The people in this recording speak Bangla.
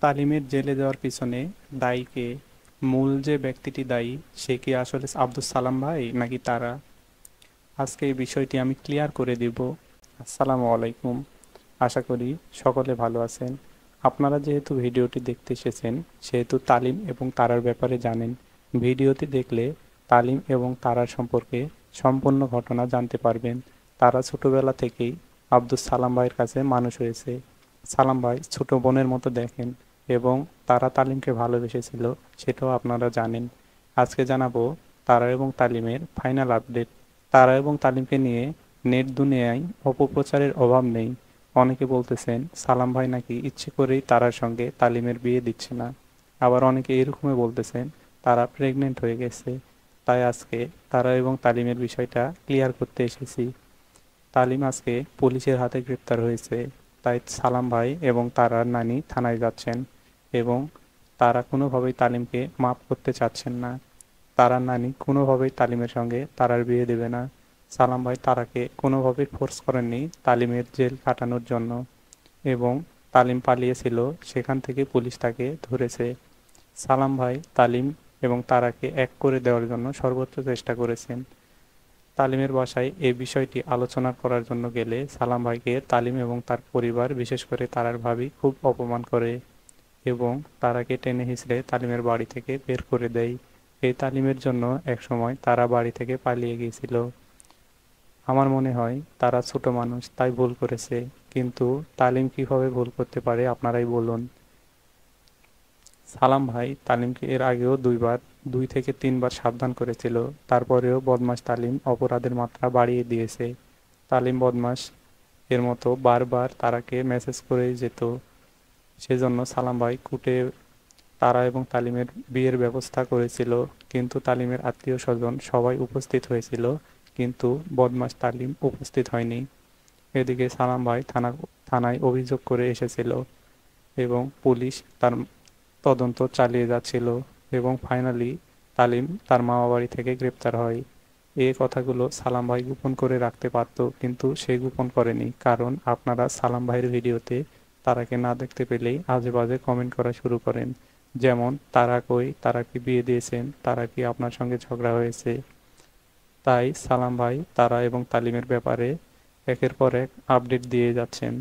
তালিমের জেলে যাওয়ার পিছনে দায়ী কে? মূল যে ব্যক্তিটি দায়ী সে কি আসলে আব্দুস সালাম ভাই নাকি তারা? আজকে এই বিষয়টি আমি ক্লিয়ার করে দিব। আসসালামু আলাইকুম। আশা করি সকলে ভালো আছেন। আপনারা যেহেতু ভিডিওটি দেখতে এসেছেন সেহেতু তালিম এবং তারার ব্যাপারে জানেন। ভিডিওটি দেখলে তালিম এবং তারার সম্পর্কে সম্পূর্ণ ঘটনা জানতে পারবেন। তারা ছোটবেলা থেকেই আব্দুস সালাম ভাইয়ের কাছে মানুষ হয়েছে। সালাম ভাই ছোট বোনের মতো দেখেন এবং তারা তালিমকে ভালোবেসেছিল, সেটাও আপনারা জানেন। আজকে জানাবো তারা এবং তালিমের ফাইনাল আপডেট। তারা এবং তালিমকে নিয়ে নেট দুনিয়ায় অপপ্রচারের অভাব নেই। অনেকে বলতেছেন সালাম ভাই নাকি ইচ্ছে করেই তারার সঙ্গে তালিমের বিয়ে দিচ্ছে না। আবার অনেকে এরকমই বলতেছেন তারা প্রেগনেন্ট হয়ে গেছে। তাই আজকে তারা এবং তালিমের বিষয়টা ক্লিয়ার করতে এসেছি। তালিম আজকে পুলিশের হাতে গ্রেপ্তার হয়েছে। তাই সালাম ভাই এবং তারার নানি থানায় যাচ্ছেন এবং তারা কোনোভাবেই তালিমকে মাফ করতে চাচ্ছেন না। তারার নানি কোনোভাবেই তালিমের সঙ্গে তারার বিয়ে দেবে না। সালাম ভাই তারাকে কোনোভাবেই ফোর্স করেননি তালিমের জেল কাটানোর জন্য এবং তালিম পালিয়েছিল, সেখান থেকে পুলিশ তাকে ধরেছে। সালাম ভাই তালিম এবং তারাকে এক করে দেওয়ার জন্য সর্বোচ্চ চেষ্টা করেছেন। তালিমের বাসায় এই বিষয়টি আলোচনা করার জন্য গেলে সালাম ভাইকে তালিম এবং তার পরিবার, বিশেষ করে তারার ভাবি, খুব অপমান করে এবং তারাকে টেনে হিঁচড়ে তালিমের বাড়ি থেকে বের করে দেয়। এই তালিমের জন্য একসময় তারা বাড়ি থেকে পালিয়ে গিয়েছিল। আমার মনে হয় তারা ছোট মানুষ তাই ভুল করেছে, কিন্তু তালিম কিভাবে ভুল করতে পারে আপনারাই বলুন। সালাম ভাই তালিমকে এর আগেও দুই থেকে তিনবার সাবধান করেছিল, তারপরেও বদমাশ তালিম অপরাধের মাত্রা বাড়িয়ে দিয়েছে। তালিম বদমাশ এর মতো বারবার তারাকে মেসেজ করে যেত। সেজন্য সালাম ভাই কুটে তারা এবং তালিমের বিয়ের ব্যবস্থা করেছিল, কিন্তু তালিমের আত্মীয় স্বজন সবাই উপস্থিত হয়েছিল, কিন্তু বদমাশ তালিম উপস্থিত হয়নি। এদিকে সালাম ভাই থানায় অভিযোগ করে এসেছিল এবং পুলিশ তার তদন্ত চালিয়ে যাচ্ছিল এবং ফাইনালি তালিম তার মামা বাড়ি থেকে গ্রেপ্তার হয়। এই কথাগুলো সালাম ভাই গোপন করে রাখতে পারত, কিন্তু সে গোপন করেনি, কারণ আপনারা সালাম ভাইয়ের ভিডিওতে তারাকে না দেখতে পেলেই আজে বাজে কমেন্ট করা শুরু করেন। যেমন তারা কই, তারা কি বিয়ে দিয়েছেন, তারা কি আপনার সঙ্গে ঝগড়া হয়েছে। তাই সালাম ভাই তারা এবং তালিমের ব্যাপারে একের পর এক আপডেট দিয়ে যাচ্ছেন।